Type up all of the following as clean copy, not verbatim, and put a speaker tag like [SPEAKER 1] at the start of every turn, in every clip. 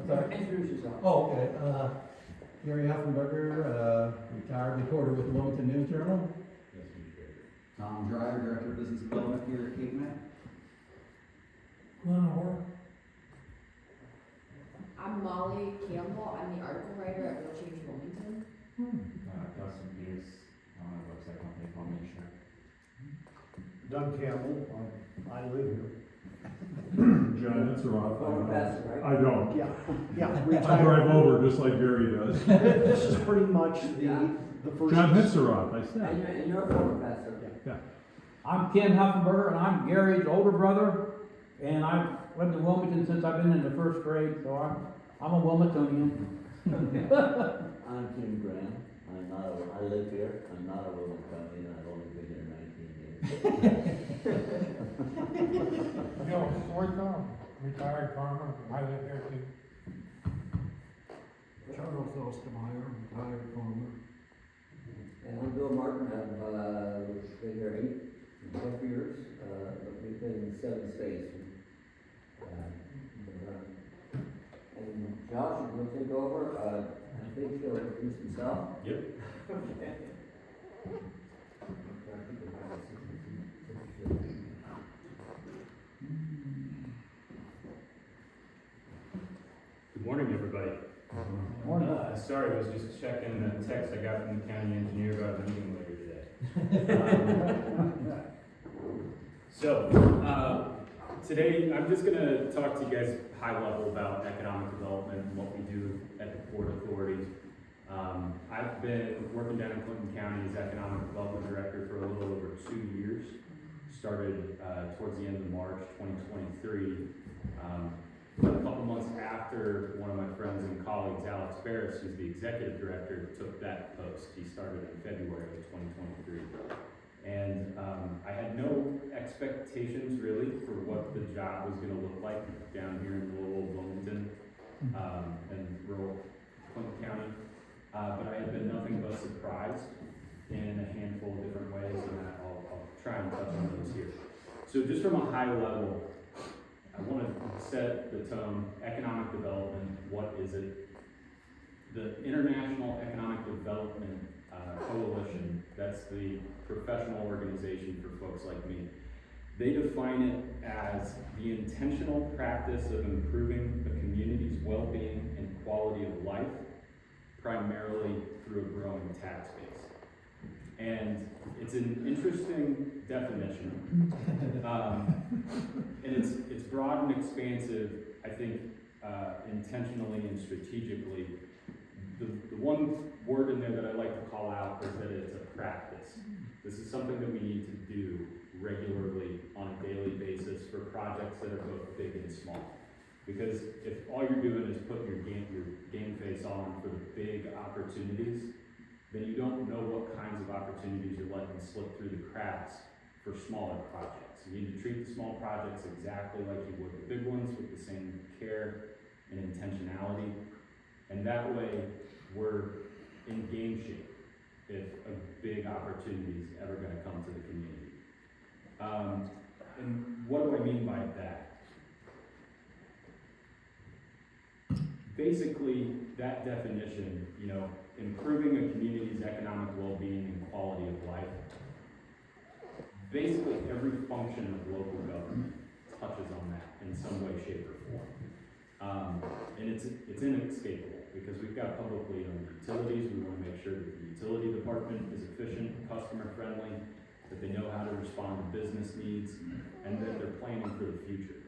[SPEAKER 1] Sorry.
[SPEAKER 2] Introduce yourself.
[SPEAKER 1] Oh, okay. Gary Huffenberger, retired reporter with the Wilmington News Journal.
[SPEAKER 3] Tom Dreyer, Director of Business Development here at Cape May.
[SPEAKER 4] I'm Molly Campbell. I'm the article writer at City of Wilmington.
[SPEAKER 5] Dustin Pierce, website company called Nation.
[SPEAKER 6] Doug Campbell, I live here.
[SPEAKER 7] John, it's Roth.
[SPEAKER 2] Former pastor, right?
[SPEAKER 7] I don't.
[SPEAKER 6] Yeah,
[SPEAKER 7] I
[SPEAKER 6] retired.
[SPEAKER 7] drive over just like Gary does.
[SPEAKER 6] This is pretty much the first.
[SPEAKER 7] John Hitzeroth, I said.
[SPEAKER 2] And you're a former pastor.
[SPEAKER 8] I'm Ken Huffenberger, and I'm Gary's older brother, and I've lived in Wilmington since I've been in the first grade, so I'm a Wilmingtonian.
[SPEAKER 9] I'm Tim Graham. I live here. I'm not a Wilmingtonian. I've only been here 19 years.
[SPEAKER 10] Bill Swartham, retired farmer. I live here too.
[SPEAKER 2] Charles Ostermeyer, retired farmer.
[SPEAKER 9] And I'm Bill Martin. I've been here 8.5 years, but we've been in 7 states. And Josh, you're going to take over. I think he'll introduce himself.
[SPEAKER 5] Yep. Good morning, everybody.
[SPEAKER 8] Morning.
[SPEAKER 5] Sorry, I was just checking the text I got from the county engineer about a meeting later today. Today I'm just going to talk to you guys high level about economic development and what we do at the Port Authority. I've been working down in Clinton County as Economic Development Director for a little over 2 years. Started towards the end of March 2023. A couple months after one of my friends and colleagues, Alex Barris, who's the Executive Director, took that post. He started in February of 2023. And I had no expectations really for what the job was going to look like down here in rural Wilmington and rural Clinton County. But I had been nothing but surprised in a handful of different ways, and I'll try and touch on those here. So just from a high level, I want to set the tone. Economic development, what is it? The International Economic Development Coalition, that's the professional organization for folks like me. They define it as the intentional practice of improving a community's well-being and quality of life, primarily through a growing tax base. And it's an interesting definition, and it's broad and expansive, I think, intentionally and strategically. The one word in there that I like to call out is that it's a practice. This is something that we need to do regularly on a daily basis for projects that are both big and small. Because if all you're doing is putting your game face on for the big opportunities, then you don't know what kinds of opportunities you're letting slip through the cracks for smaller projects. You need to treat the small projects exactly like you would the big ones, with the same care and intentionality. And that way, we're in game shape if a big opportunity is ever going to come to the community. And what do I mean by that? Basically, that definition, improving a community's economic well-being and quality of life, basically every function of local government touches on that in some way, shape, or form. And it's inescapable because we've got publicly owned utilities. We want to make sure that the utility department is efficient, customer-friendly, that they know how to respond to business needs, and that they're planning for the future.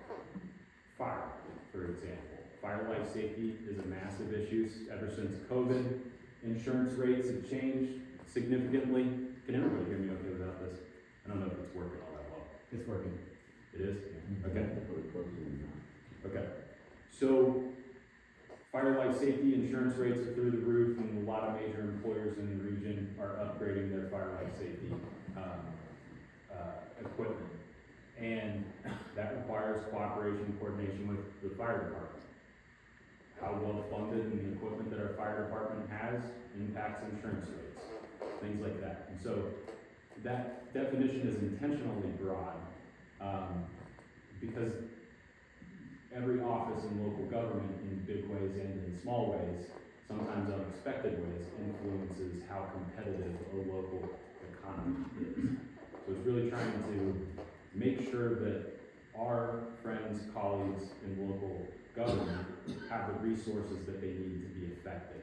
[SPEAKER 5] Fire, for example. Fire life safety is a massive issue. Ever since COVID, insurance rates have changed significantly. Can everybody hear me okay without this? I don't know if it's working all that well.
[SPEAKER 1] It's working.
[SPEAKER 5] It is? Okay. Okay. So, fire life safety insurance rates are through the roof, and a lot of major employers in the region are upgrading their fire life safety equipment. And that requires cooperation and coordination with the fire department. How well funded and the equipment that our fire department has impacts insurance rates, things like that. And so that definition is intentionally broad because every office in local government, in big ways and in small ways, sometimes unexpected ways, influences how competitive a local economy is. So it's really trying to make sure that our friends, colleagues in local government have the resources that they need to be effective.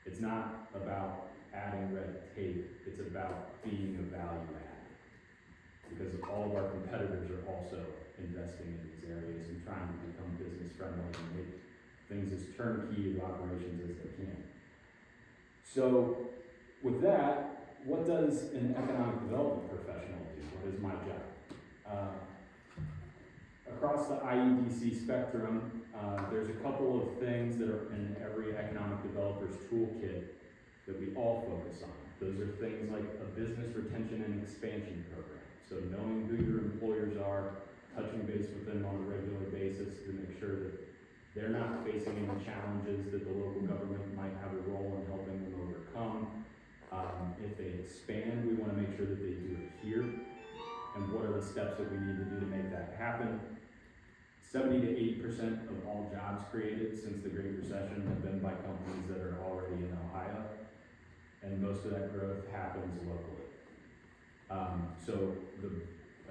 [SPEAKER 5] It's not about adding red tape, it's about being a value add. Because all of our competitors are also investing in these areas and trying to become business friendly and make things as turnkey of operations as they can. So with that, what does an economic development professional do? What is my job? Across the IEDC spectrum, there's a couple of things that are in every economic developer's toolkit that we all focus on. Those are things like a business retention and expansion program. So knowing who your employers are, touching base with them on a regular basis to make sure that they're not facing any challenges that the local government might have a role in helping them overcome. If they expand, we want to make sure that they do it here. And what are the steps that we need to do to make that happen? 70 to 80% of all jobs created since the Great Recession have been by companies that are already in Ohio, and most of that growth happens locally. So the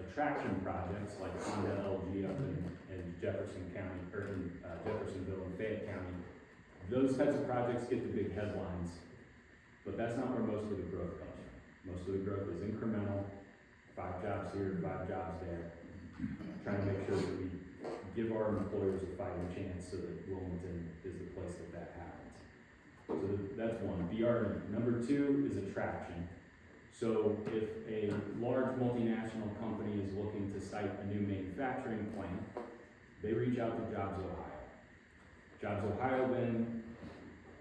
[SPEAKER 5] attraction projects like Honda LG up in Jefferson County, or in Jeffersonville and Fayette County, those types of projects get the big headlines, but that's not where most of the growth comes from. Most of the growth is incremental, 5 jobs here, 5 jobs there, trying to make sure that we give our employers a fighting chance so that Wilmington is the place that happens. So that's one, BRE. Number 2 is attraction. So if a large multinational company is looking to site a new manufacturing plant, they reach out to Jobs Ohio. Jobs Ohio then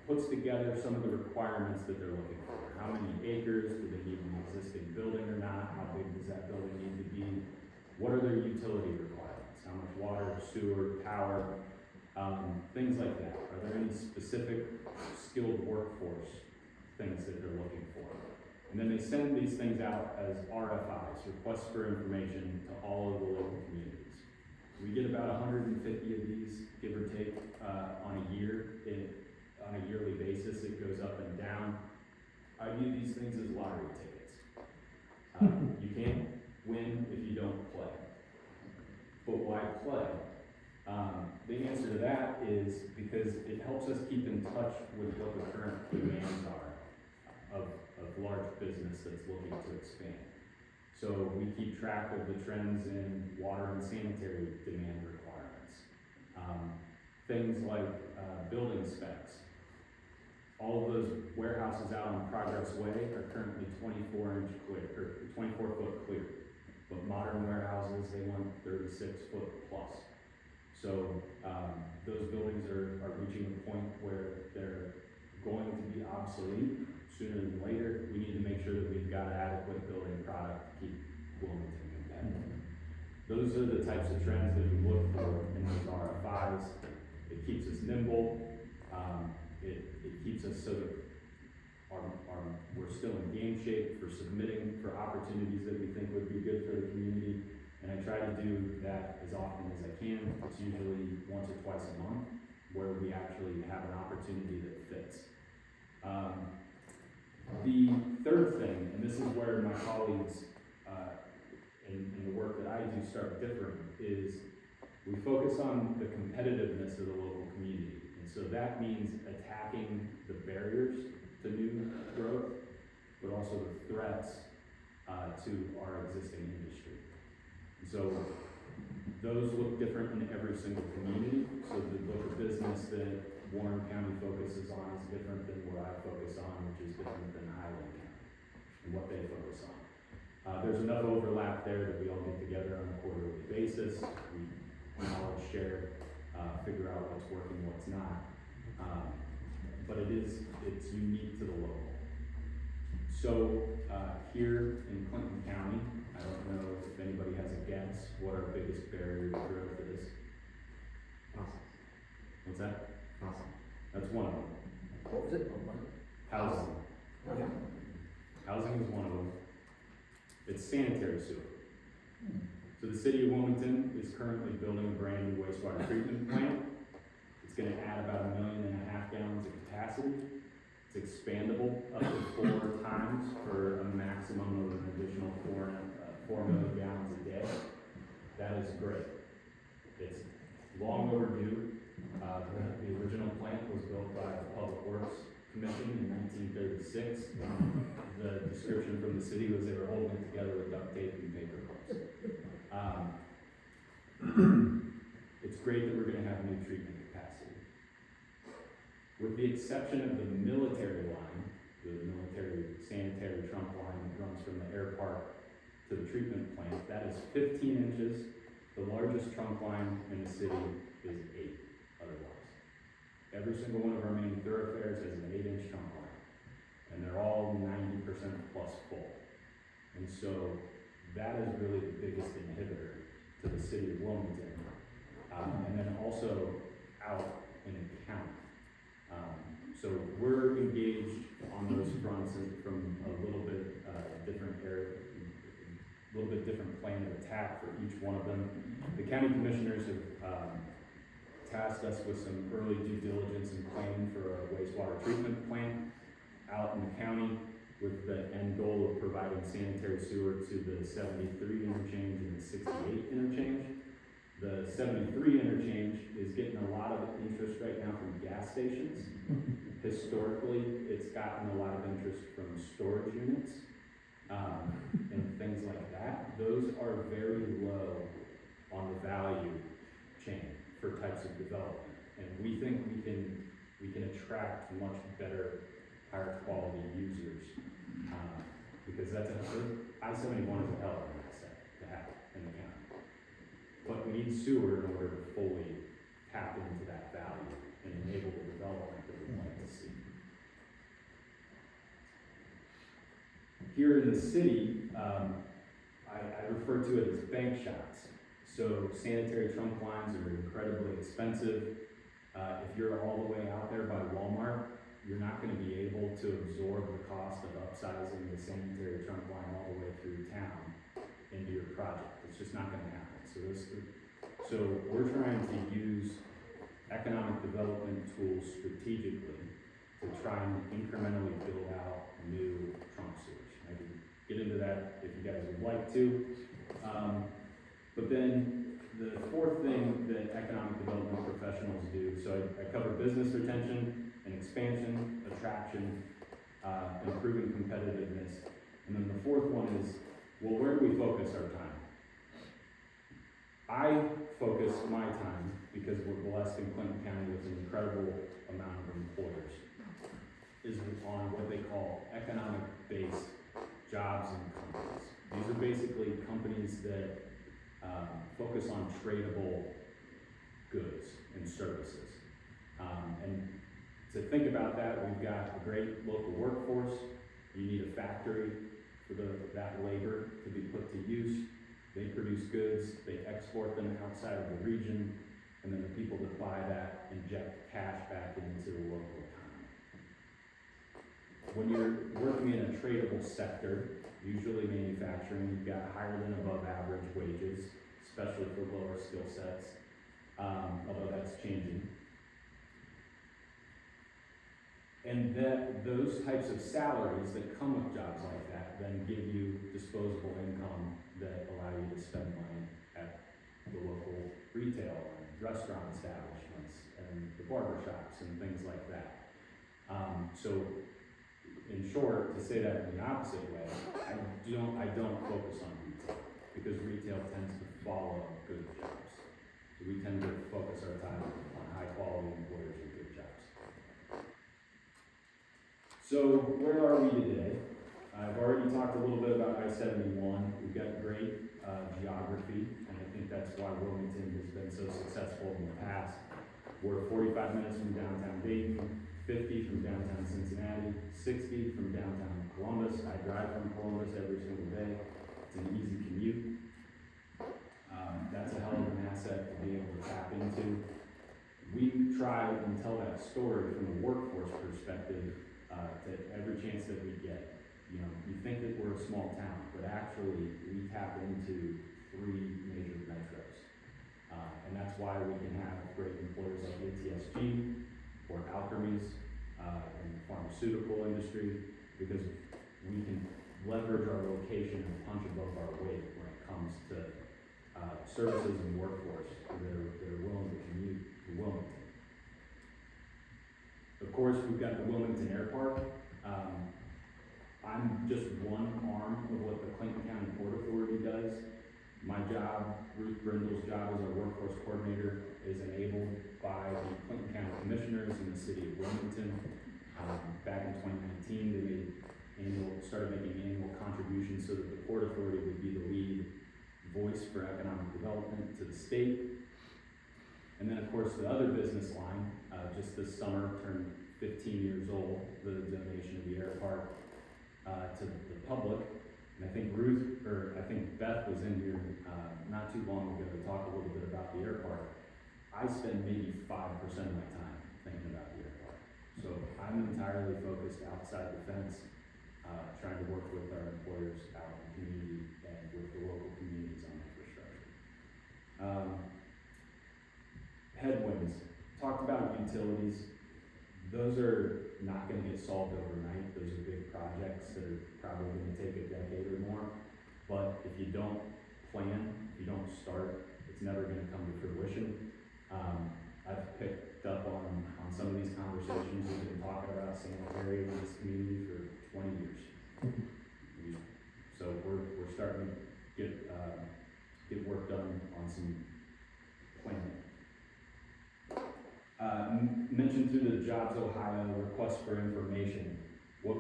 [SPEAKER 5] puts together some of the requirements that they're looking for. How many acres, do they need an existing building or not? How big does that building need to be? What are their utility requirements? How much water, sewer, power, things like that. Are there any specific skilled workforce things that they're looking for? And then they send these things out as RFIs, requests for information, to all of the local communities. We get about 150 of these, give or take, on a yearly basis. It goes up and down. I view these things as lottery tickets. You can't win if you don't play. But why play? The answer to that is because it helps us keep in touch with what the current demands are of large business that's looking to expand. So we keep track of the trends in water and sanitary demand requirements. Things like building specs. All of those warehouses out on Progress Way are currently 24-inch clear, or 24-foot clear. But modern warehouses, they want 36-foot plus. So those buildings are reaching a point where they're going to be obsolete sooner than later. We need to make sure that we've got adequate building product to keep Wilmington competitive. Those are the types of trends that we look for in those RFIs. It keeps us nimble. It keeps us so that we're still in game shape for submitting for opportunities that we think would be good for the community. And I try to do that as often as I can. It's usually once or twice a month where we actually have an opportunity that fits. The third thing, and this is where my colleagues in the work that I do start different, is we focus on the competitiveness of the local community. And so that means attacking the barriers to new growth, but also the threats to our existing industry. And so those look different in every single community. So the book of business that Warren County focuses on is different than what I focus on, which is different than Highland County and what they focus on. There's enough overlap there that we all get together on a quarterly basis. We knowledge share, figure out what's working, what's not. But it's unique to the local. So here in Clinton County, I don't know if anybody has a guess what our biggest barrier to growth is. What's that? That's one of them.
[SPEAKER 2] What was it?
[SPEAKER 5] Housing. Housing is one of them. It's sanitary sewer. So the City of Wilmington is currently building a brand new wastewater treatment plant. It's gonna add about 1.5 million gallons of capacity. It's expandable up to 4 times for a maximum of an additional 4 million gallons a day. That is great. It's long overdue. The original plant was built by the Public Works Commission in 1936. The description from the city was they were holding it together with duct tape and paper clips. It's great that we're gonna have new treatment capacity. With the exception of the military line, the military sanitary trunk line that runs from the air park to the treatment plant, that is 15 inches. The largest trunk line in the city is 8 otherwise. Every single one of our main thoroughfares has an 8-inch trunk line, and they're all 90% plus full. And so that is really the biggest inhibitor to the City of Wilmington. And then also out in the county. So we're engaged on those fronts from a little bit different area, a little bit different plan of attack for each one of them. The county commissioners have tasked us with some early due diligence and planning for a wastewater treatment plant out in the county with the end goal of providing sanitary sewer to the 73 interchange and the 68 interchange. The 73 interchange is getting a lot of interest right now from gas stations. Historically, it's gotten a lot of interest from storage units and things like that. Those are very low on the value chain for types of development, and we think we can attract much better, higher quality users because that's I-71 is a hell of an asset to have in the county. But we need sewer in order to fully tap into that value and enable the development that we'd like to see. Here in the city, I refer to it as bank shots. So sanitary trunk lines are incredibly expensive. If you're all the way out there by Walmart, you're not going to be able to absorb the cost of upsizing the sanitary trunk line all the way through town into your project. It's just not going to happen. So we're trying to use economic development tools strategically to try and incrementally build out new trunk sewers. I can get into that if you guys would like to. But then the fourth thing that economic development professionals do, so I cover business retention and expansion, attraction, improving competitiveness. And then the fourth one is, well, where do we focus our time? I focus my time, because we're blessed in Clinton County with an incredible amount of employers, is on what they call economic-based jobs and companies. These are basically companies that focus on tradable goods and services. And to think about that, we've got a great local workforce. You need a factory for that labor to be put to use. They produce goods, they export them outside of the region, and then the people that buy that inject cash back into the local economy. When you're working in a tradable sector, usually manufacturing, you've got higher than above average wages, especially for lower skill sets, although that's changing. And those types of salaries that come with jobs like that then give you disposable income that allow you to spend money at the local retail and restaurant establishments and the barber shops and things like that. So in short, to say that in the opposite way, I don't focus on retail because retail tends to follow good jobs. So we tend to focus our time on high quality employers with good jobs. So where are we today? I've already talked a little bit about I-71. We've got great geography, and I think that's why Wilmington has been so successful in the past. We're 45 minutes from downtown Dayton, 50 from downtown Cincinnati, 60 from downtown Columbus. I drive from Columbus every single day. It's an easy commute. That's a hell of an asset to be able to tap into. We try and tell that story from a workforce perspective to every chance that we get. You know, you think that we're a small town, but actually we tap into 3 major metros. And that's why we can have great employers like ATSG or Alkermes in the pharmaceutical industry, because we can leverage our location and punch above our weight when it comes to services and workforce that are willing to commute to Wilmington. Of course, we've got the Wilmington Airport. I'm just one arm of what the Clinton County Port Authority does. My job, Ruth Brindle's job as our workforce coordinator, is enabled by the Clinton County Commissioners in the City of Wilmington. Back in 2019, they started making annual contributions so that the Port Authority would be the lead voice for economic development to the state. And then, of course, the other business line, just this summer, turned 15 years old, the donation of the air park to the public. And I think Beth was in here not too long ago to talk a little bit about the air park. I spend maybe 5% of my time thinking about the air park. So I'm entirely focused outside the fence, trying to work with our employers out in the community and with the local communities on infrastructure. Headwinds. Talked about utilities. Those are not going to get solved overnight. Those are big projects that are probably going to take a decade or more. But if you don't plan, if you don't start, it's never going to come to fruition. I've picked up on some of these conversations. We've been talking about sanitary in this community for 20 years. So we're starting to get work done on some planning. Mentioned through the Jobs Ohio request for information. What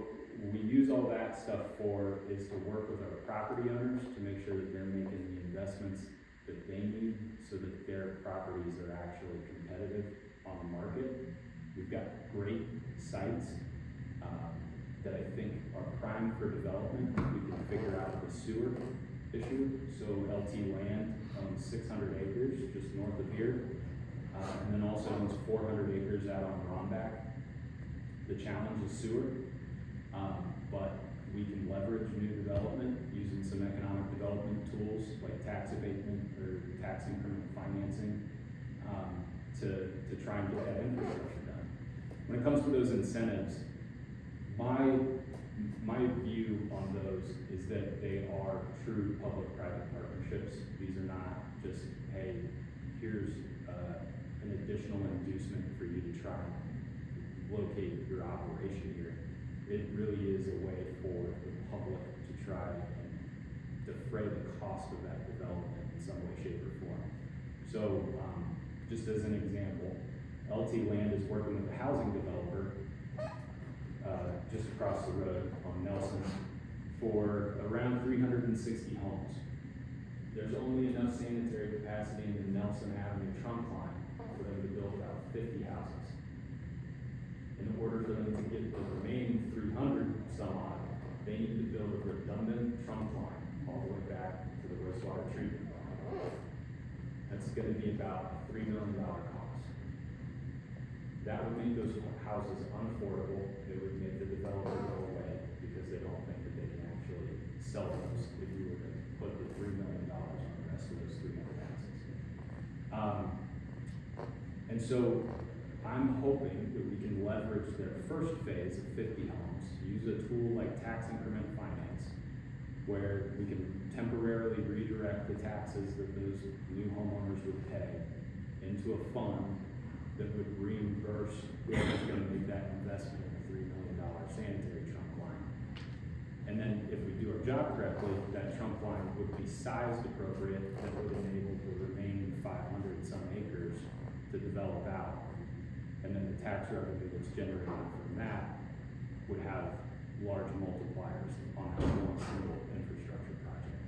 [SPEAKER 5] we use all that stuff for is to work with our property owners to make sure that they're making the investments that they need so that their properties are actually competitive on the market. We've got great sites that I think are primed for development. We can figure out the sewer issue. So LT Land owns 600 acres just north of here. And then also owns 400 acres out on Ronback. The challenge is sewer, but we can leverage new development using some economic development tools like tax abatement or tax increment financing to try and get that infrastructure done. When it comes to those incentives, my view on those is that they are true public-private partnerships. These are not just, hey, here's an additional inducement for you to try and locate your operation here. It really is a way for the public to try and defray the cost of that development in some way, shape, or form. So, just as an example, LT Land is working with a housing developer just across the road on Nelson for around 360 homes. There's only enough sanitary capacity in the Nelson Avenue trunk line for them to build about 50 houses. In order for them to get the remaining 300 some odd, they need to build a redundant trunk line all the way back to the wastewater treatment plant. That's going to be about a $3 million cost. That would make those houses unaffordable. It would make the developer go away because they don't think that they can actually sell those if you were to put the $3 million on the rest of those 300 houses. And so I'm hoping that we can leverage their first phase of 50 homes, use a tool like tax increment finance, where we can temporarily redirect the taxes that those new homeowners would pay into a fund that would reimburse whoever's going to make that investment in a $3 million sanitary trunk line. And then if we do our job correctly, that trunk line would be sized appropriate that would enable the remaining 500 some acres to develop out. And then the tax revenue that's generated from that would have large multipliers on our one single infrastructure project.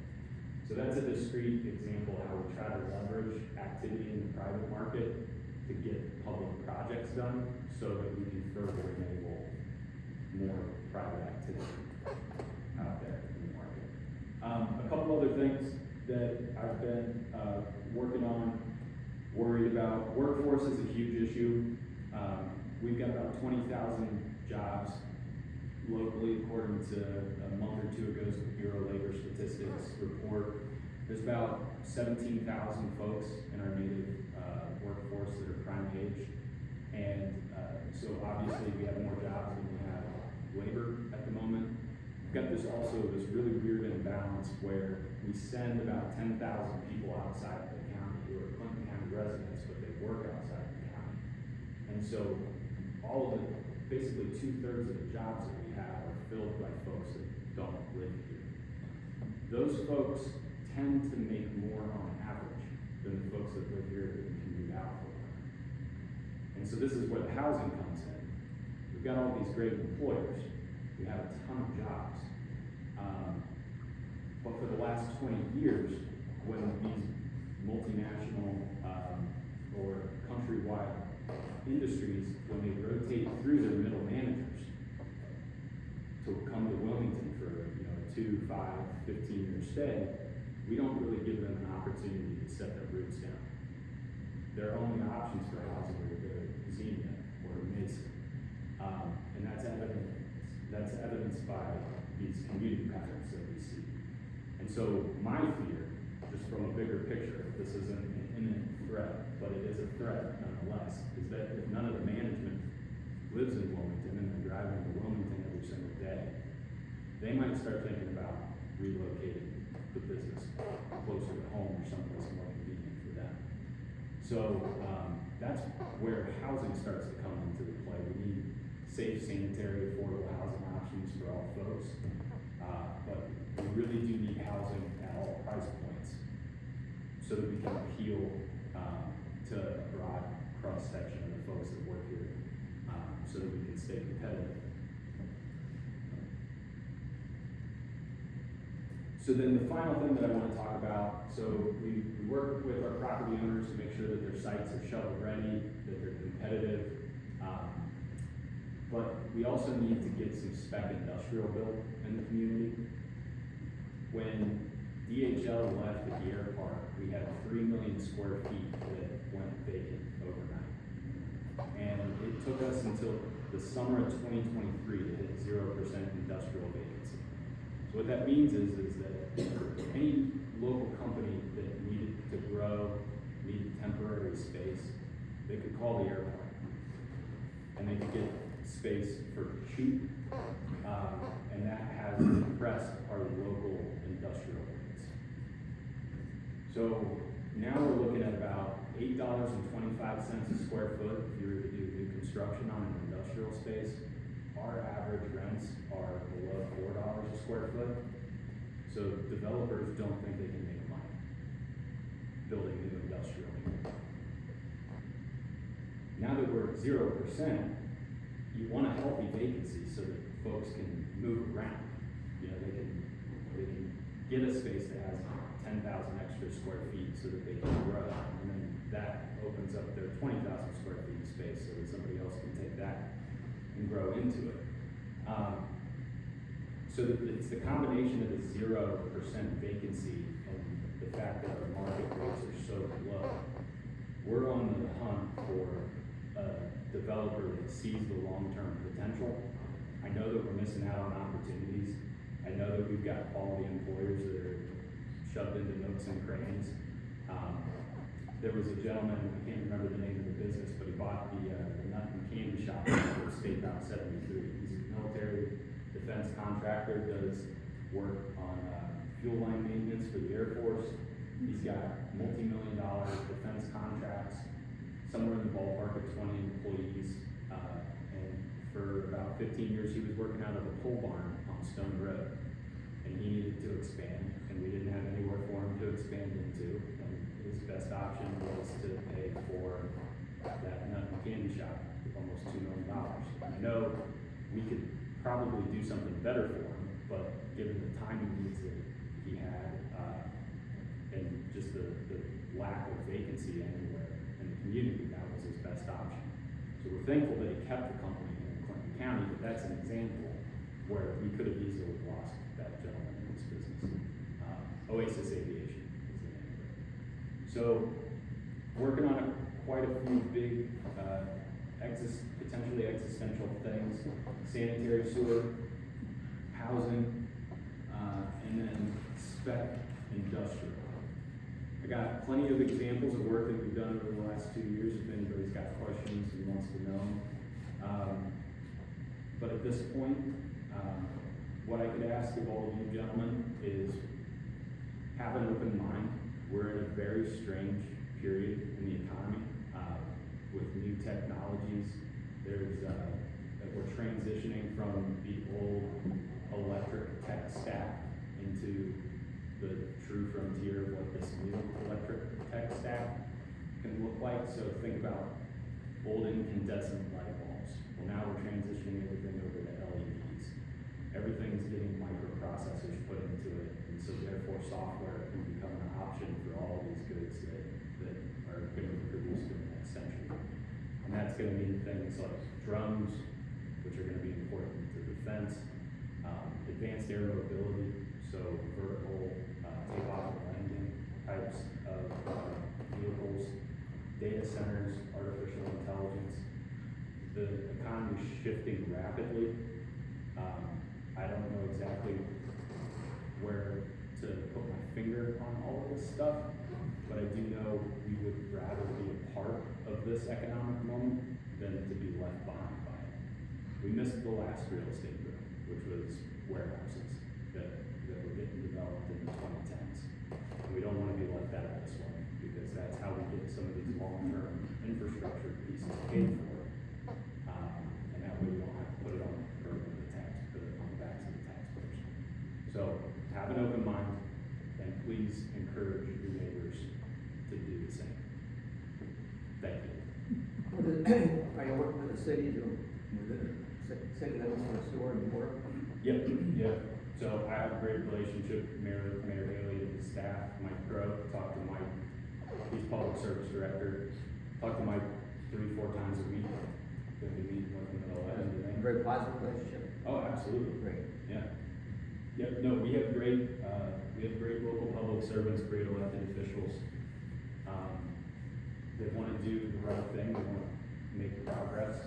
[SPEAKER 5] So that's a discrete example of how we try to leverage activity in the private market to get public projects done so that we can further enable more private activity out there in the market. A couple other things that I've been working on, worried about. Workforce is a huge issue. We've got about 20,000 jobs locally, according to a month or two ago's Bureau of Labor Statistics report. There's about 17,000 folks in our native workforce that are prime age. And so obviously we have more jobs than we have labor at the moment. We've got this really weird imbalance where we send about 10,000 people outside the county who are Clinton County residents, but they work outside the county. And so basically 2/3 of the jobs that we have are filled by folks that don't live here. Those folks tend to make more on average than the folks that live here that can commute out for work. And so this is where the housing comes in. We've got all these great employers. We have a ton of jobs. But for the last 20 years, when these multinational or countrywide industries, when they rotate through their middle managers to come to Wilmington for 2, 5, 15-year stay, we don't really give them an opportunity to set their roots down. Their only options for housing are to go to Xenia or Mason. And that's evidenced by these commuting patterns that we see. And so my fear, just from a bigger picture, this isn't an imminent threat, but it is a threat nonetheless, is that if none of the management lives in Wilmington and they're driving to Wilmington every single day, they might start thinking about relocating the business closer to home or someplace more convenient for them. So that's where housing starts to come into the play. We need safe, sanitary, affordable housing options for all folks. But we really do need housing at all price points so that we can appeal to a broad cross-section of the folks that work here, so that we can stay competitive. So then the final thing that I want to talk about, so we work with our property owners to make sure that their sites are shovel ready, that they're competitive. But we also need to get some spec industrial built in the community. When DHL left the Deer Park, we had 3 million square feet that went vacant overnight. And it took us until the summer of 2023 to hit 0% industrial vacancy. So what that means is that any local company that needed to grow, needed temporary space, they could call the airport and they could get space for cheap, and that has depressed our local industrial rates. So now we're looking at about $8.25 a square foot if you were to do new construction on an industrial space. Our average rents are below $4 a square foot. So developers don't think they can make money building new industrial. Now that we're at 0%, you want a healthy vacancy so that folks can move around. They can get a space that has 10,000 extra square feet so that they can grow, and then that opens up their 20,000 square feet of space so that somebody else can take that and grow into it. So it's the combination of the 0% vacancy and the fact that our market rates are so low. We're on the hunt for a developer that sees the long-term potential. I know that we're missing out on opportunities. I know that we've got quality employers that are shoved into nooks and crannies. There was a gentleman, I can't remember the name of the business, but he bought the nut and candy shop on State Route 73. He's a military defense contractor, does work on fuel line maintenance for the Air Force. He's got multi-million-dollar defense contracts, somewhere in the ballpark of 20 employees. And for about 15 years, he was working out of a pole barn on Stone Road. And he needed to expand, and we didn't have anywhere for him to expand into. And his best option was to pay for that nut and candy shop, almost $2 million. I know we could probably do something better for him, but given the timing needs that he had, and just the lack of vacancy anywhere in the community, that was his best option. So we're thankful that he kept the company in Clinton County, but that's an example where we could have easily lost that gentleman in this business. Oasis Aviation is the name of it. So working on quite a few big, potentially existential things: sanitary sewer, housing, and then spec industrial. got plenty of examples of work that we've done over the last 2 years, if anybody's got questions and wants to know. But at this point, what I could ask of all of you gentlemen is have an open mind. We're in a very strange period in the economy, with new technologies. We're transitioning from the old electric tech stack into the true frontier of what this new electric tech stack can look like. So think about old incandescent light bulbs. Well, now we're transitioning everything over to LEDs. Everything's getting microprocessors put into it, and so therefore software can become an option for all of these goods that are going to be produced in the next century. And that's going to mean things like drones, which are going to be important to defense, advanced air mobility, so vertical takeoff and landing types of vehicles, data centers, artificial intelligence. The economy is shifting rapidly. I don't know exactly where to put my finger on all of this stuff, but I do know we would rather be a part of this economic moment than to be left behind by it. We missed the last real estate boom, which was warehouses that were getting developed in the 2010s. And we don't want to be left out of this one, because that's how we get some of these long-term infrastructure pieces paid for. And that way we don't have to put it on the burden of the put it on the backs of the taxpayers. So have an open mind, and please encourage your neighbors to do the same. Thank you.
[SPEAKER 2] Are you working with the city to, city limits for sewer and water?
[SPEAKER 5] Yep. So I have a great relationship with Mayor Haley and his staff, Mike Crow. Talk to Mike, he's public service director. Talk to Mike 3-4 times a week. Gonna be meeting with him at 11 today.
[SPEAKER 2] Very positive relationship.
[SPEAKER 5] Oh, absolutely.
[SPEAKER 2] Great.
[SPEAKER 5] Yeah. Yep, no, we have great local public servants, great elected officials. They want to do the right thing, they want to make progress.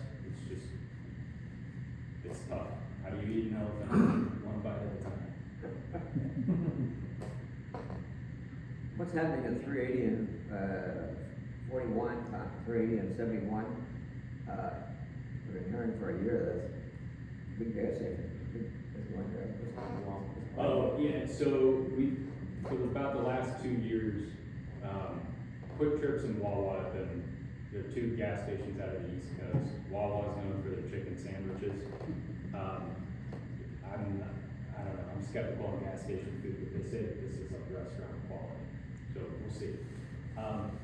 [SPEAKER 5] It's tough. How do you eat an elephant? One bite at a time.
[SPEAKER 2] What's happening at 380 and 41, 380 and 71? We've been hearing for a year that's big gas station.
[SPEAKER 5] Oh, yeah, so for about the last 2 years, Quick Trips and Wawa have been, they're two gas stations out of the East Coast. Wawa is known for their chicken sandwiches. I don't know, I'm skeptical on gas station food, but they say that this is like restaurant quality, so we'll see.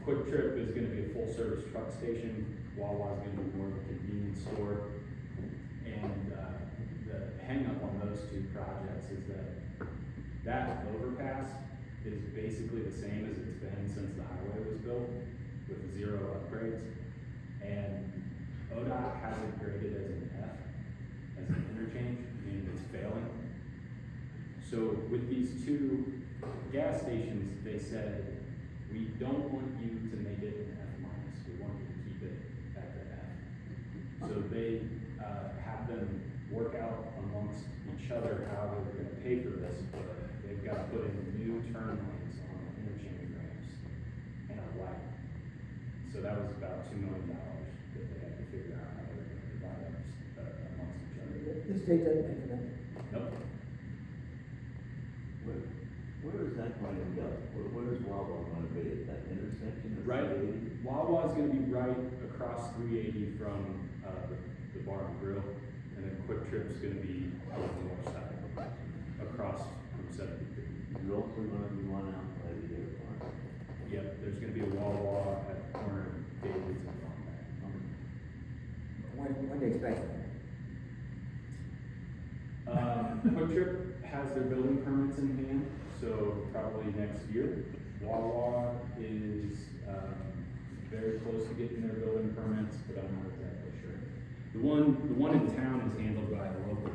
[SPEAKER 5] Quick Trip is gonna be a full service truck station. Wawa is gonna be more of a convenience store. And the hang up on those two projects is that overpass is basically the same as it's been since the highway was built, with 0 upgrades. And ODOT has it graded as an F, as an interchange, meaning it's failing. So with these two gas stations, they said, we don't want you to make it an F minus, we want you to keep it at the F. So they have them work out amongst each other how they're going to pay for this, but they've got to put in new turn lanes on the interchange ramps and a light. So that was about $2 million that they had to figure out how they were going to divide up amongst each other.
[SPEAKER 2] The state doesn't pay for that.
[SPEAKER 5] Nope.
[SPEAKER 9] Where is that going to go? Where is Wawa going to be? At that intersection of
[SPEAKER 5] Right.
[SPEAKER 9] 380?
[SPEAKER 5] Wawa is going to be right across 380 from the bar and grill, and then Quick Trip's going to be on the north side, across from 73.
[SPEAKER 9] You're also going to be one out by the airport.
[SPEAKER 5] Yep, there's going to be a Wawa at the corner of David's and Longback.
[SPEAKER 2] When do you expect that?
[SPEAKER 5] Quick Trip has their building permits in hand, so probably next year. Wawa is very close to getting their building permits, but I'm not exactly sure. The one in town is handled by a local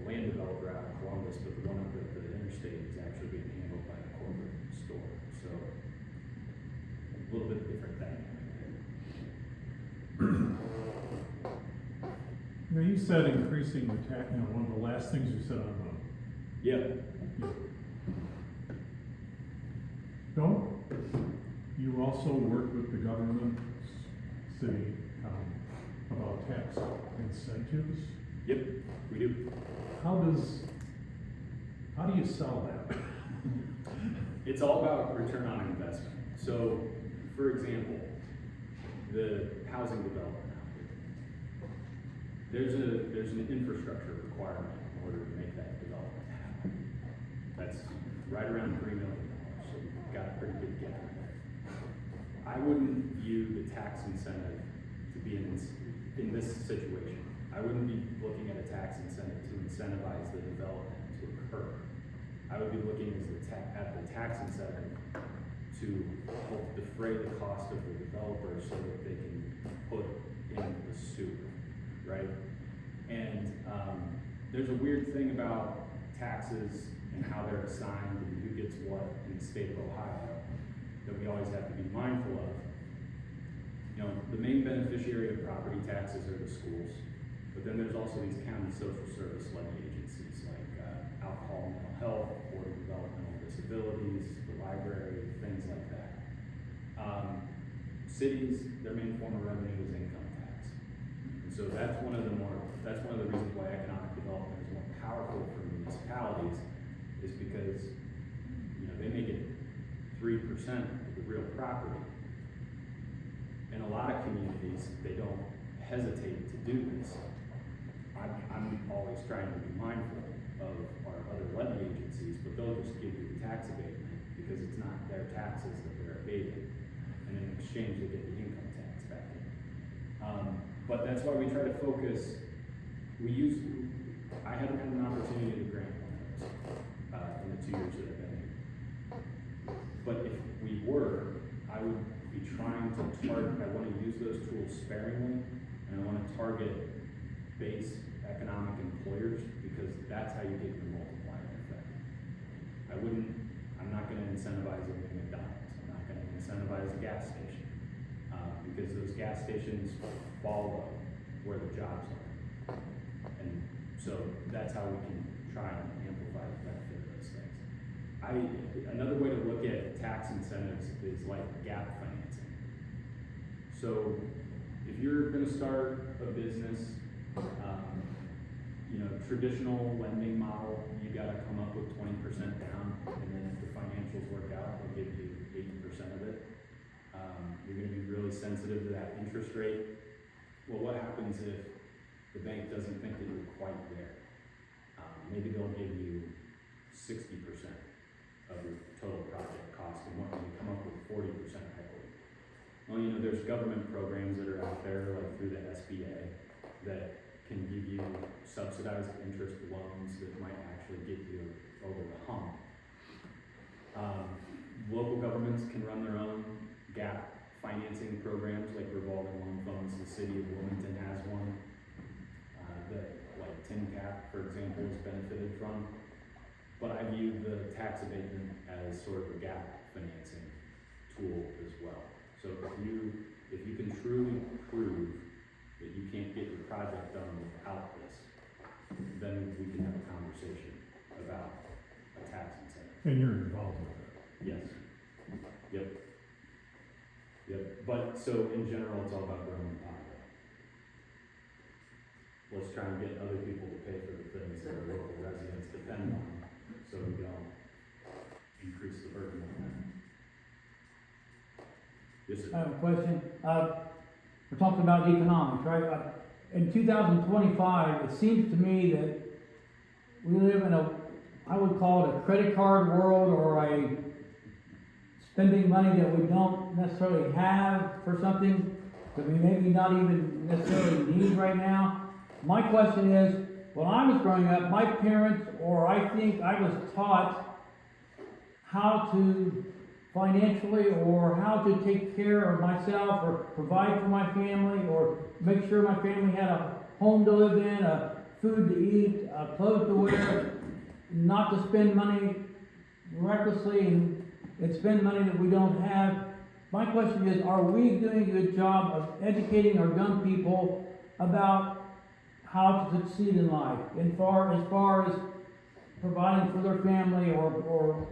[SPEAKER 5] land developer out of Columbus, but the one up at the interstate is actually being handled by a corporate store. So a little bit different dynamic there.
[SPEAKER 7] Now, you said increasing the tax, one of the last things you said on the,
[SPEAKER 5] Yep.
[SPEAKER 7] don't also work with the government, city, about tax incentives?
[SPEAKER 5] Yep, we do.
[SPEAKER 7] How do you sell that?
[SPEAKER 5] It's all about return on investment. So, for example, the housing development out there. There's an infrastructure requirement in order to make that development happen. That's right around $3 million, so we've got a pretty good gap there. I wouldn't view the tax incentive to be in this situation. I wouldn't be looking at a tax incentive to incentivize the development to occur. I would be looking at the tax incentive to help defray the cost of the developer so that they can put in the sewer, right? And there's a weird thing about taxes and how they're assigned and who gets what in the state of Ohio that we always have to be mindful of. You know, the main beneficiary of property taxes are the schools, but then there's also these county social service levy agencies like alcohol, mental health, board of developmental disabilities, the library, things like that. Cities, their main form of revenue is income tax. And so that's one of the reasons why economic development is more powerful for municipalities, is because, you know, they may get 3% of the real property. In a lot of communities, they don't hesitate to do this. I'm always trying to be mindful of our other levy agencies, but they'll just give you the tax abatement because it's not their taxes that they're abating, and in exchange they get the income tax back in. But that's why we try to focus. I haven't had an opportunity to grant one of those in the 2 years that I've been here. But if we were, I would be trying to target. I want to use those tools sparingly, and I want to target base economic employers, because that's how you get your multiplier effect. I'm not going to incentivize a new McDonald's. I'm not going to incentivize a gas station, because those gas stations follow where the jobs are. And so that's how we can try and amplify the benefit of those things. Another way to look at tax incentives is like gap financing. So if you're going to start a business, you know, traditional lending model, you got to come up with 20% down, and then if the financials work out, they'll give you 80% of it. You're going to be really sensitive to that interest rate. Well, what happens if the bank doesn't think that you're quite there? Maybe they'll give you 60% of your total project cost, and what can you come up with 40% equity? Well, you know, there's government programs that are out there, like through the SBA, that can give you subsidized interest loans that might actually get you over the hump. Local governments can run their own gap financing programs, like revolving loan funds. The City of Wilmington has one that, like TINCAP, for example, has benefited from. But I view the tax abatement as sort of a gap financing tool as well. So if you can truly prove that you can't get your project done without this, then we can have a conversation about a tax incentive.
[SPEAKER 7] And you're involved with it.
[SPEAKER 5] Yes. Yep. But so in general, it's all about growing the pie. Let's try and get other people to pay for the things that our local residents depend on, so we don't increase the burden on them. Yes, sir.
[SPEAKER 8] I have a question. We're talking about economics, right? In 2025, it seems to me that we live in I would call it a credit card world, or a spending money that we don't necessarily have for something that we maybe not even necessarily need right now. My question is, when I was growing up, my parents, or I think I was taught how to financially, or how to take care of myself, or provide for my family, or make sure my family had a home to live in, food to eat, clothes to wear, not to spend money recklessly and spend money that we don't have. My question is, are we doing a good job of educating our young people about how to succeed in life, as far as providing for their family, or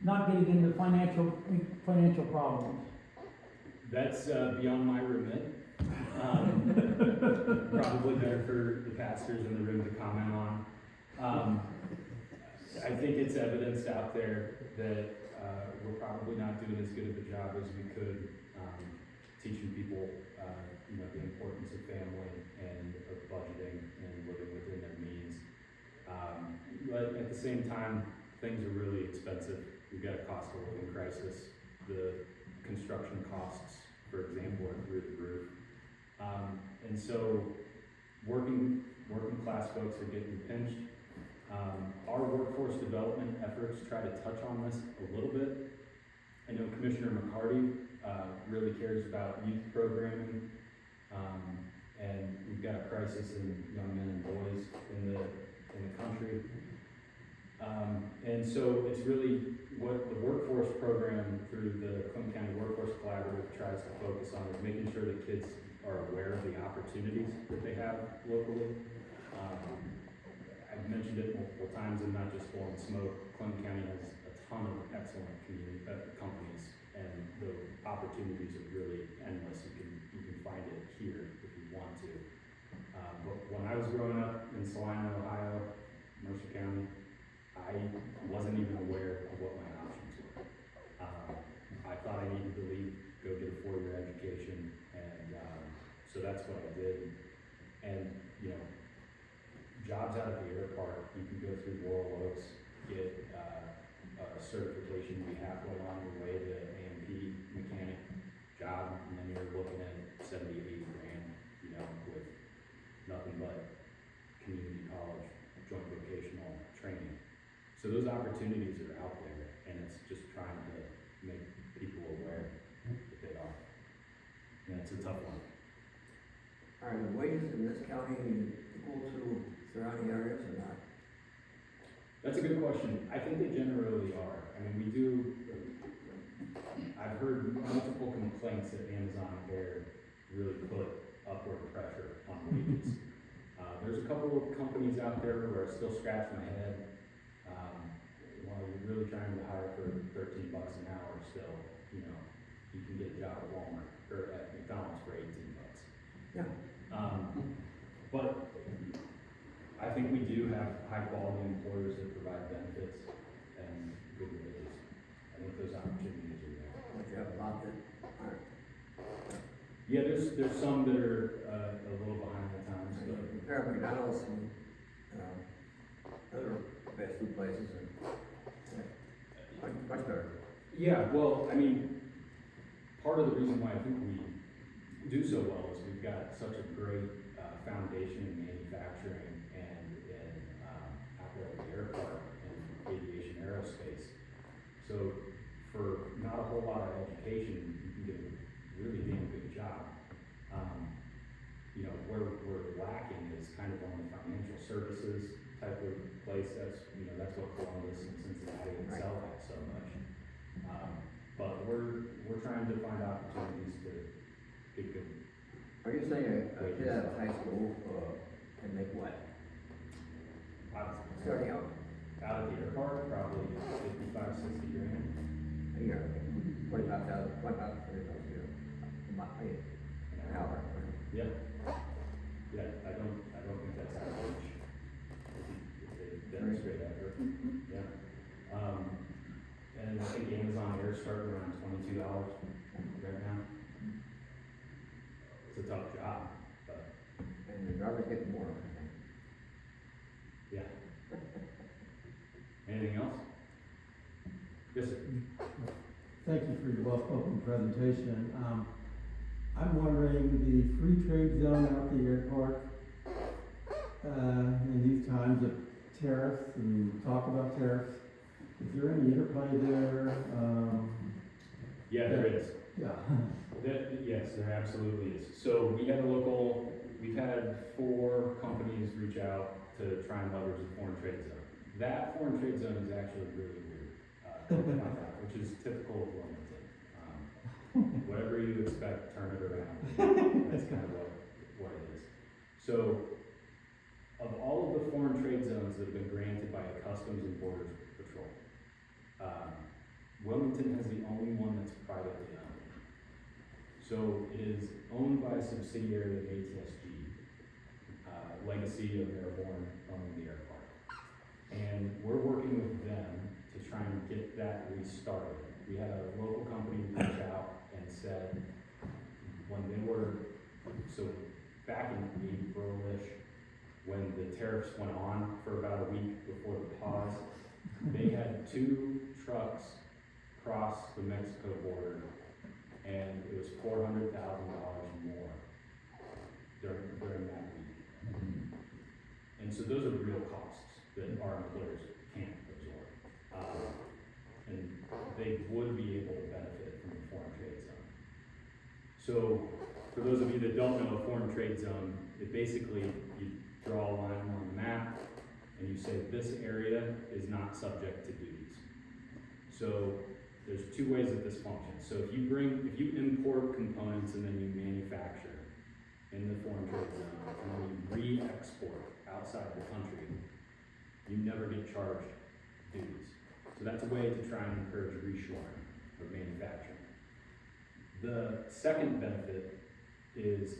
[SPEAKER 8] not getting into financial problems?
[SPEAKER 5] That's beyond my remit. Probably better for the pastors in the room to comment on. I think it's evidenced out there that we're probably not doing as good of a job as we could teaching people, the importance of family and of budgeting and living within their means. But at the same time, things are really expensive. We've got a cost of living crisis. The construction costs, for example, are through the roof. And so working class folks are getting pinched. Our workforce development efforts try to touch on this a little bit. I know Commissioner McCarty really cares about youth programming, and we've got a crisis in young men and boys in the country. And so it's really what the workforce program through the Clinton County Workforce Collaborative tries to focus on is making sure that kids are aware of the opportunities that they have locally. I've mentioned it multiple times and not just blowing smoke. Clinton County has a ton of excellent companies, and the opportunities are really endless. You can find it here if you want to. But when I was growing up in Salina, Ohio, Mercer County, I wasn't even aware of what my options were. I thought I needed to leave, go get a 4-year education, and so that's what I did. And jobs out at the airport, you can go through Laurel Oaks, get a certification, be halfway on your way to A&P mechanic job, and then you're looking at 70, 80 grand, with nothing but community college, joint vocational training. So those opportunities are out there, and it's just trying to make people aware that they are. And it's a tough one.
[SPEAKER 2] Are the wages in this county equal to surrounding areas or not?
[SPEAKER 5] That's a good question. I think they generally are. I mean, I've heard multiple complaints that Amazon Air really put upward pressure on wages. There's a couple of companies out there where I still scratch my head. While you're really trying to hire for $13 an hour still, you can get a job at Walmart or at McDonald's for $18.
[SPEAKER 2] Yeah.
[SPEAKER 5] But I think we do have high quality employers that provide benefits and good wages. I think those opportunities are there.
[SPEAKER 2] But you have a lot that aren't.
[SPEAKER 5] Yeah, there's some that are a little behind the times, but
[SPEAKER 2] Compare McDonald's and other fast food places and much better.
[SPEAKER 5] yeah, well, I mean, part of the reason why I think we do so well is we've got such a great foundation in manufacturing and out there at the airport and aviation aerospace. So for not a whole lot of education, you can get a really damn good job. Where we're lacking is kind of on the financial services type of place. That's what Columbus and Cincinnati itself have so much. But we're trying to find opportunities to get good.
[SPEAKER 2] Are you saying a kid out of high school can make what? Starting out?
[SPEAKER 5] Out of the airport, probably 55, 60 grand.
[SPEAKER 2] A year, 25,000, 30,000 a year. An hour.
[SPEAKER 5] Yeah. Yeah, I don't think that's average. If they demonstrate effort. Yeah. And I think Amazon Air started around $22 right now. It's a tough job, but
[SPEAKER 2] And the drivers get more, I think.
[SPEAKER 5] yeah. Anything else? Yes, sir.
[SPEAKER 1] Thank you for your well-spoken presentation. I'm wondering, the free trade zone out the airport, in these times of tariffs and talk about tariffs, is there any interplay there?
[SPEAKER 5] Yeah, there is.
[SPEAKER 1] Yeah.
[SPEAKER 5] Yes, there absolutely is. So we've had 4 companies reach out to try and leverage the foreign trade zone. That foreign trade zone is actually really weird, which is typical of Wilmington. Whatever you expect, turn it around. That's kind of what it is. So, of all of the foreign trade zones that have been granted by Customs and Border Patrol, Wilmington has the only one that's privately owned. So it is owned by a subsidiary of ATSG, Legacy of Airborne owning the air park. And we're working with them to try and get that restarted. We had a local company reach out and said, when they were, so back in April-ish, when the tariffs went on for about a week before the pause, they had 2 trucks cross the Mexico border, and it was $400,000 more during that week. And so those are real costs that our employers can't absorb. And they would be able to benefit from the foreign trade zone. So for those of you that don't know, a foreign trade zone, it basically, you draw a line on the map and you say this area is not subject to duties. So there's 2 ways that this functions. So if you import components and then you manufacture in the foreign trade zone and then you re-export outside the country, you never get charged duties. So that's a way to try and encourage reshoring of manufacturing. The second benefit is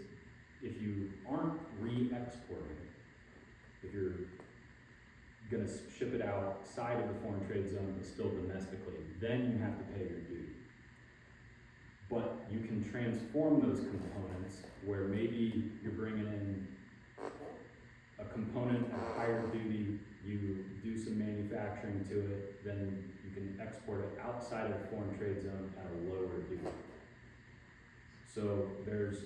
[SPEAKER 5] if you aren't re-exporting, if you're gonna ship it outside of the foreign trade zone but still domestically, then you have to pay your duty. But you can transform those components where maybe you're bringing in a component at a higher duty, you do some manufacturing to it, then you can export it outside of the foreign trade zone at a lower duty. So there's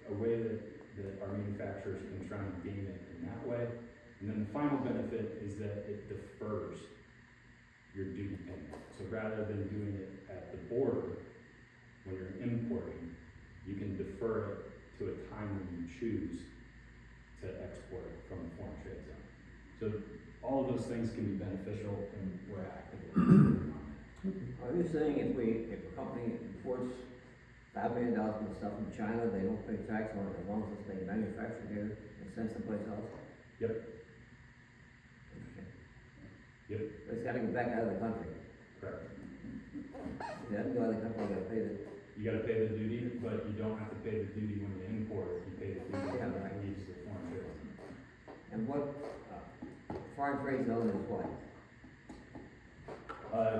[SPEAKER 5] a way that our manufacturers can try and gain it in that way. And then the final benefit is that it defers your duty payment. So rather than doing it at the border, when you're importing, you can defer it to a time when you choose to export it from the foreign trade zone. So all of those things can be beneficial, and we're actively working on it.
[SPEAKER 2] Are you saying if a company imports $5 million worth of stuff from China, they don't pay tax on it as long as it's being manufactured here and sent someplace else?
[SPEAKER 5] Yep.
[SPEAKER 2] Interesting.
[SPEAKER 5] Yep.
[SPEAKER 2] But it's gotta go back out of the country.
[SPEAKER 5] Correct.
[SPEAKER 2] If it doesn't go out of the country, you gotta pay the,
[SPEAKER 5] You gotta pay the duty, but you don't have to pay the duty when you import it. You pay the duty when
[SPEAKER 2] Yeah, right.
[SPEAKER 5] it leaves the foreign trade zone.
[SPEAKER 2] and what, foreign trade zone is what?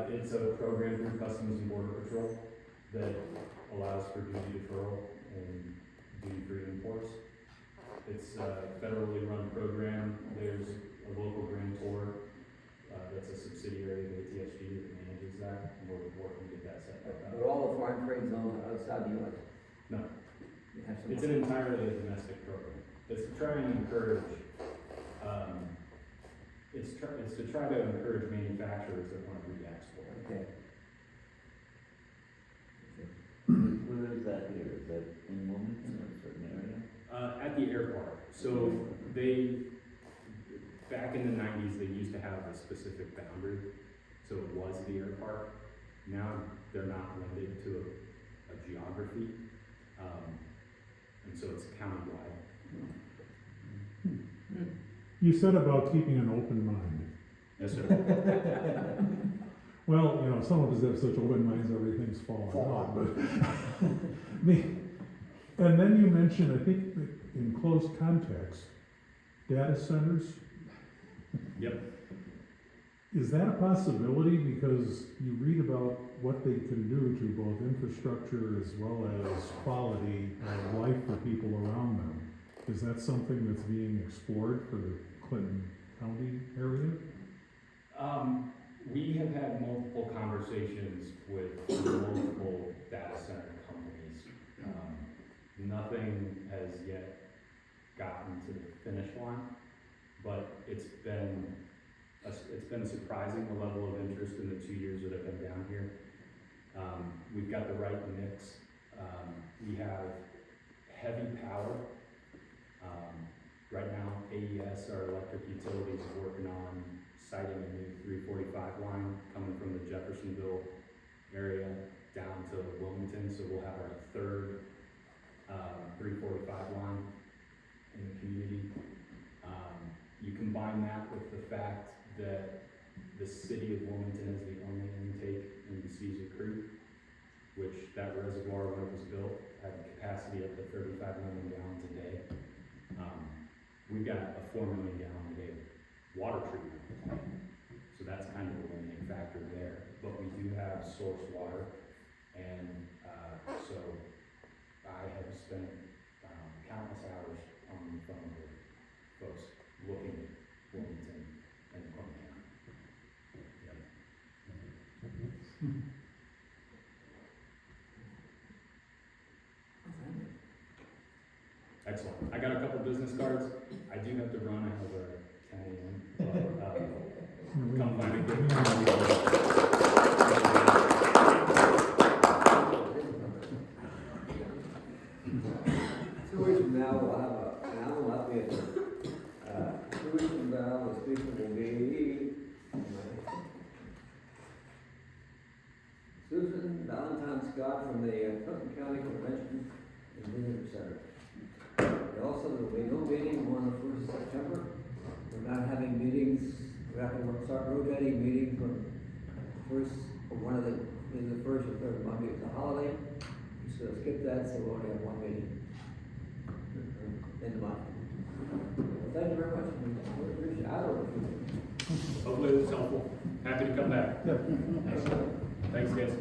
[SPEAKER 5] It's a program through Customs and Border Patrol that allows for duty deferral and duty-free imports. It's a federally run program. There's a local grantor, that's a subsidiary of ATSG that manages that, and we're working to get that set
[SPEAKER 2] But
[SPEAKER 5] up.
[SPEAKER 2] all the foreign trade zones are outside the US.
[SPEAKER 5] No,
[SPEAKER 2] You have some.
[SPEAKER 5] it's an entirely domestic program. It's to try and encourage, it's to try to encourage manufacturers that want to re-export.
[SPEAKER 2] Okay.
[SPEAKER 9] Where is that here? Is that in Wilmington or a certain area?
[SPEAKER 5] At the air park. So back in the 90s, they used to have a specific boundary. So it was the air park. Now they're not limited to a geography. And so it's countywide.
[SPEAKER 7] You said about keeping an open mind.
[SPEAKER 5] Yes, sir.
[SPEAKER 7] Well, you know, some of us have such open minds, everything's falling out, but and then you mentioned, I think, that in close context, data centers.
[SPEAKER 5] Yep.
[SPEAKER 7] Is that a possibility? Because you read about what they can do to both infrastructure as well as quality of life for people around them. Is that something that's being explored for the Clinton County area?
[SPEAKER 5] We have had multiple conversations with multiple data center companies. Nothing has yet gotten to the finish line, but it's been surprising the level of interest in the 2 years that I've been down here. We've got the right mix. We have heavy power. Right now, AES, our electric utilities, is working on siting a new 345 line coming from the Jeffersonville area down to Wilmington. So we'll have our third 345 line in the community. You combine that with the fact that the city of Wilmington is the only intake in Caesar Creek. which that reservoir, when it was built, had a capacity up to 35 million gallons a day. We've got a 4 million gallon a day water treatment plant, so that's kind of a limiting factor there. But we do have source water, and so I have spent countless hours on the phone with folks looking at Wilmington and Clinton County. Excellent. I got a couple business cards. I do have to run. I have a 10 a.m. Come find a good
[SPEAKER 2] Two weeks from now, we'll have an animal update. 2 weeks from now, the speaker will be Susan Valentine Scott from the Clinton County Convention and Visitor Center. Also, there will be no meeting on the 1st of September. We're not having meetings, we're not going to start rotating meetings from first, or one of the, maybe the first or third Monday is a holiday. So skip that, so we'll only have one meeting in the month. Well, thank you very much. We appreciate it. I don't know.
[SPEAKER 5] Hopefully it was helpful. Happy to come back.
[SPEAKER 1] Yep.
[SPEAKER 5] Thanks, guys.